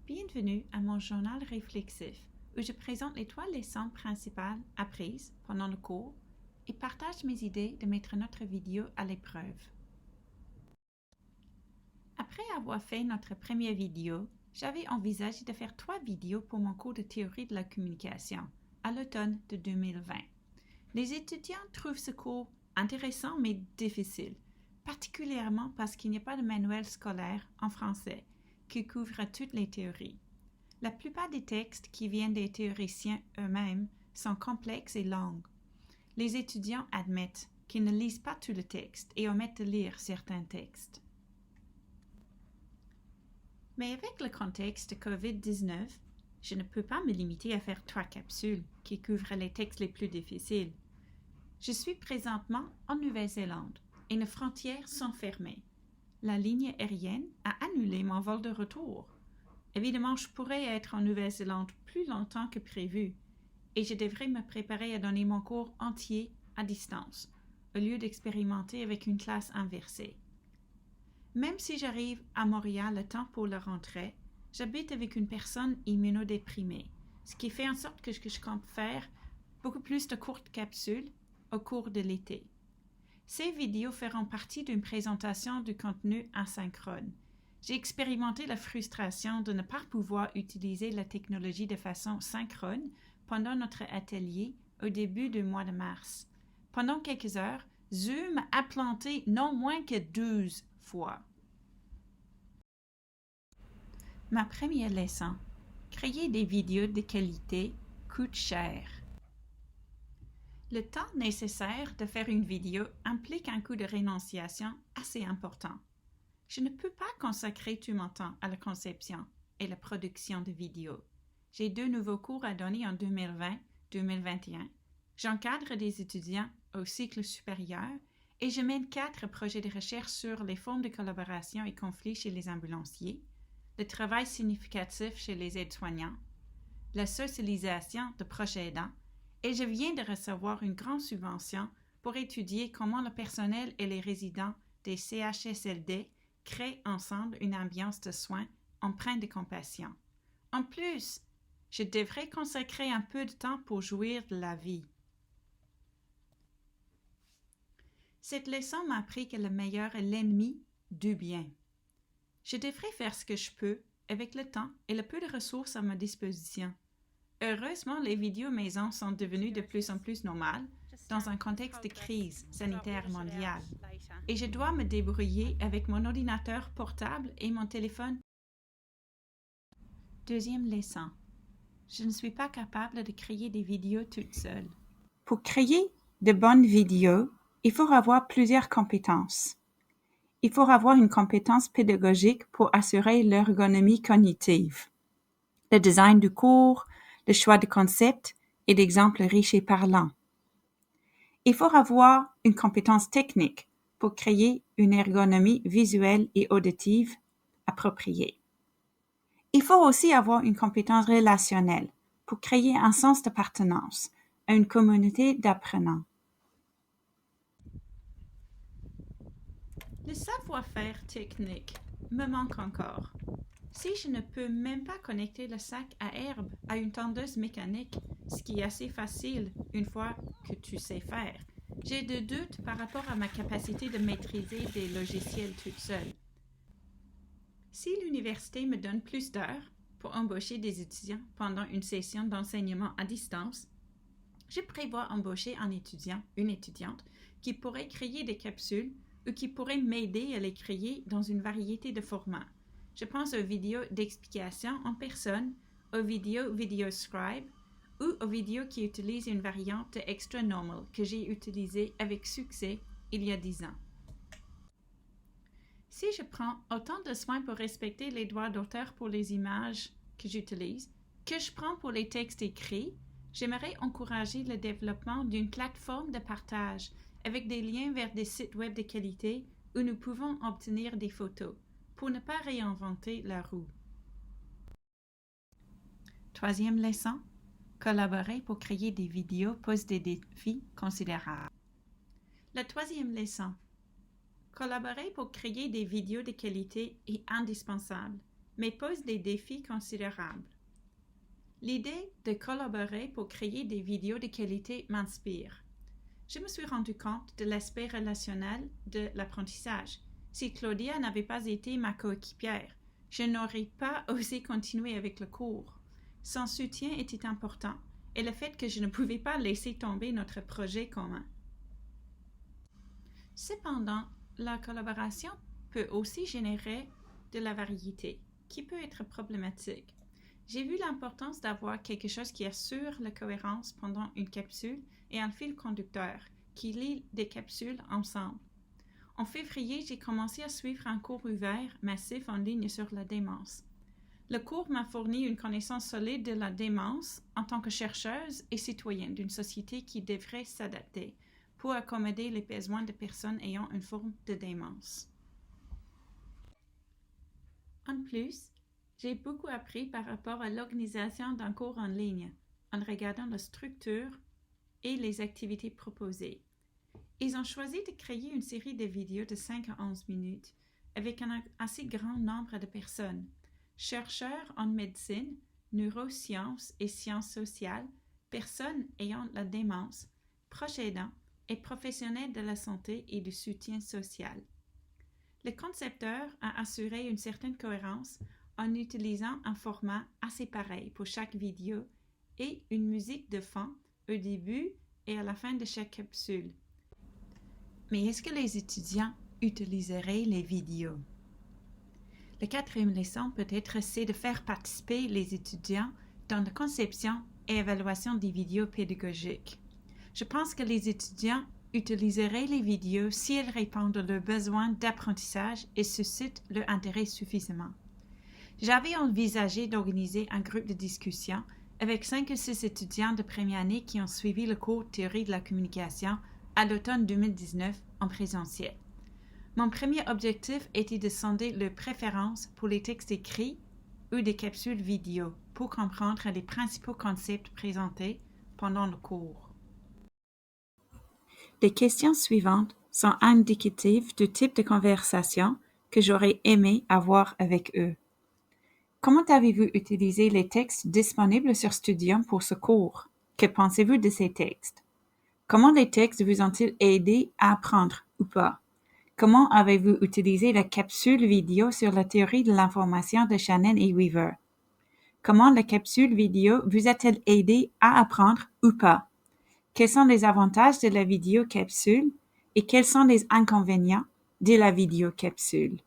Bienvenue à mon journal réflexif où je présente les 3 leçons principales apprises pendant le cours et partage mes idées de mettre notre vidéo à l'épreuve. Après avoir fait notre première vidéo, j'avais envisagé de faire 3 vidéos pour mon cours de théorie de la communication à l'automne de 2020. Les étudiants trouvent ce cours intéressant mais difficile, particulièrement parce qu'il n'y a pas de manuel scolaire en français qui couvre toutes les théories. La plupart des textes qui viennent des théoriciens eux-mêmes sont complexes et longs. Les étudiants admettent qu'ils ne lisent pas tout le texte et omettent de lire certains textes. Mais avec le contexte de COVID-19, je ne peux pas me limiter à faire 3 capsules qui couvrent les textes les plus difficiles. Je suis présentement en Nouvelle-Zélande et nos frontières sont fermées. La ligne aérienne a annulé mon vol de retour. Évidemment, je pourrais être en Nouvelle-Zélande plus longtemps que prévu et je devrais me préparer à donner mon cours entier à distance, au lieu d'expérimenter avec une classe inversée. Même si j'arrive à Montréal le temps pour la rentrée, j'habite avec une personne immunodéprimée, ce qui fait en sorte que je compte faire beaucoup plus de courtes capsules au cours de l'été. Ces vidéos feront partie d'une présentation du contenu asynchrone. J'ai expérimenté la frustration de ne pas pouvoir utiliser la technologie de façon synchrone pendant notre atelier au début du mois de mars. Pendant quelques heures, Zoom a planté non moins que 12 fois. Ma première leçon, créer des vidéos de qualité coûte cher. Le temps nécessaire de faire une vidéo implique un coût de rénonciation assez important. Je ne peux pas consacrer tout mon temps à la conception et la production de vidéos. J'ai 2 nouveaux cours à donner en 2020-2021. J'encadre des étudiants au cycle supérieur et je mène 4 projets de recherche sur les formes de collaboration et conflits chez les ambulanciers, le travail significatif chez les aides-soignants, la socialisation de proches aidants, et je viens de recevoir une grande subvention pour étudier comment le personnel et les résidents des CHSLD créent ensemble une ambiance de soins empreinte de compassion. En plus, je devrais consacrer un peu de temps pour jouir de la vie. Cette leçon m'a appris que le meilleur est l'ennemi du bien. Je devrais faire ce que je peux avec le temps et le peu de ressources à ma disposition. Heureusement, les vidéos maison sont devenues de plus en plus normales dans un contexte de crise sanitaire mondiale et je dois me débrouiller avec mon ordinateur portable et mon téléphone. Deuxième leçon. Je ne suis pas capable de créer des vidéos toute seule. Pour créer de bonnes vidéos, il faut avoir plusieurs compétences. Il faut avoir une compétence pédagogique pour assurer l'ergonomie cognitive, le design du cours, le choix de concepts et d'exemples riches et parlants. Il faut avoir une compétence technique pour créer une ergonomie visuelle et auditive appropriée. Il faut aussi avoir une compétence relationnelle pour créer un sens d'appartenance à une communauté d'apprenants. Le savoir-faire technique me manque encore. Si je ne peux même pas connecter le sac à herbe à une tondeuse mécanique, ce qui est assez facile une fois que tu sais faire, j'ai des doutes par rapport à ma capacité de maîtriser des logiciels toute seule. Si l'université me donne plus d'heures pour embaucher des étudiants pendant une session d'enseignement à distance, je prévois embaucher un étudiant, une étudiante, qui pourrait créer des capsules ou qui pourrait m'aider à les créer dans une variété de formats. Je pense aux vidéos d'explication en personne, aux vidéos VideoScribe ou aux vidéos qui utilisent une variante de Extra Normal que j'ai utilisée avec succès il y a 10 ans. Si je prends autant de soin pour respecter les droits d'auteur pour les images que j'utilise, que je prends pour les textes écrits, j'aimerais encourager le développement d'une plateforme de partage avec des liens vers des sites web de qualité où nous pouvons obtenir des photos, pour ne pas réinventer la roue. Troisième leçon, collaborer pour créer des vidéos pose des défis considérables. La troisième leçon, collaborer pour créer des vidéos de qualité est indispensable, mais pose des défis considérables. L'idée de collaborer pour créer des vidéos de qualité m'inspire. Je me suis rendu compte de l'aspect relationnel de l'apprentissage. Si Claudia n'avait pas été ma coéquipière, je n'aurais pas osé continuer avec le cours. Son soutien était important et le fait que je ne pouvais pas laisser tomber notre projet commun. Cependant, la collaboration peut aussi générer de la variété, qui peut être problématique. J'ai vu l'importance d'avoir quelque chose qui assure la cohérence pendant une capsule et un fil conducteur qui lie des capsules ensemble. En février, j'ai commencé à suivre un cours ouvert massif en ligne sur la démence. Le cours m'a fourni une connaissance solide de la démence en tant que chercheuse et citoyenne d'une société qui devrait s'adapter pour accommoder les besoins de personnes ayant une forme de démence. En plus, j'ai beaucoup appris par rapport à l'organisation d'un cours en ligne en regardant la structure et les activités proposées. Ils ont choisi de créer une série de vidéos de 5 à 11 minutes avec un assez grand nombre de personnes, chercheurs en médecine, neurosciences et sciences sociales, personnes ayant la démence, proches aidants et professionnels de la santé et du soutien social. Le concepteur a assuré une certaine cohérence en utilisant un format assez pareil pour chaque vidéo et une musique de fond au début et à la fin de chaque capsule. Mais est-ce que les étudiants utiliseraient les vidéos? La quatrième leçon peut-être c'est de faire participer les étudiants dans la conception et évaluation des vidéos pédagogiques. Je pense que les étudiants utiliseraient les vidéos si elles répondent à leurs besoins d'apprentissage et suscitent leur intérêt suffisamment. J'avais envisagé d'organiser un groupe de discussion avec 5 ou 6 étudiants de première année qui ont suivi le cours Théorie de la communication à l'automne 2019 en présentiel. Mon premier objectif était de sonder leurs préférences pour les textes écrits ou des capsules vidéo pour comprendre les principaux concepts présentés pendant le cours. Les questions suivantes sont indicatives du type de conversation que j'aurais aimé avoir avec eux. Comment avez-vous utilisé les textes disponibles sur Studium pour ce cours? Que pensez-vous de ces textes? Comment les textes vous ont-ils aidé à apprendre ou pas? Comment avez-vous utilisé la capsule vidéo sur la théorie de l'information de Shannon et Weaver? Comment la capsule vidéo vous a-t-elle aidé à apprendre ou pas? Quels sont les avantages de la vidéo capsule et quels sont les inconvénients de la vidéo capsule?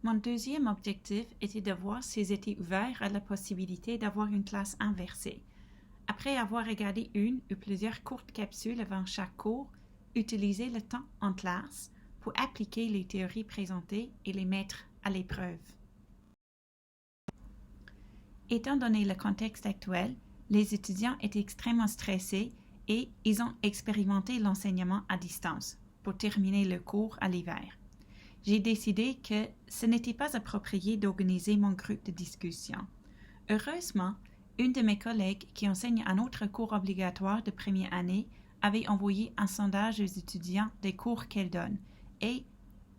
Mon deuxième objectif était de voir s'ils étaient ouverts à la possibilité d'avoir une classe inversée. Après avoir regardé une ou plusieurs courtes capsules avant chaque cours, utiliser le temps en classe pour appliquer les théories présentées et les mettre à l'épreuve. Étant donné le contexte actuel, les étudiants étaient extrêmement stressés et ils ont expérimenté l'enseignement à distance pour terminer le cours à l'hiver. J'ai décidé que ce n'était pas approprié d'organiser mon groupe de discussion. Heureusement, une de mes collègues qui enseigne un autre cours obligatoire de première année avait envoyé un sondage aux étudiants des cours qu'elle donne et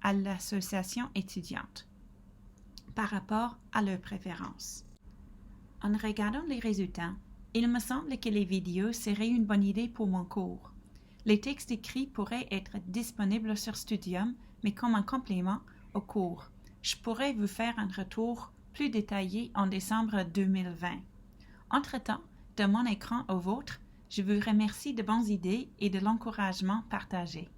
à l'association étudiante par rapport à leurs préférences. En regardant les résultats, il me semble que les vidéos seraient une bonne idée pour mon cours. Les textes écrits pourraient être disponibles sur Studium, mais comme un complément au cours. Je pourrais vous faire un retour plus détaillé en décembre 2020. Entre-temps, de mon écran au vôtre, je vous remercie de bonnes idées et de l'encouragement partagé.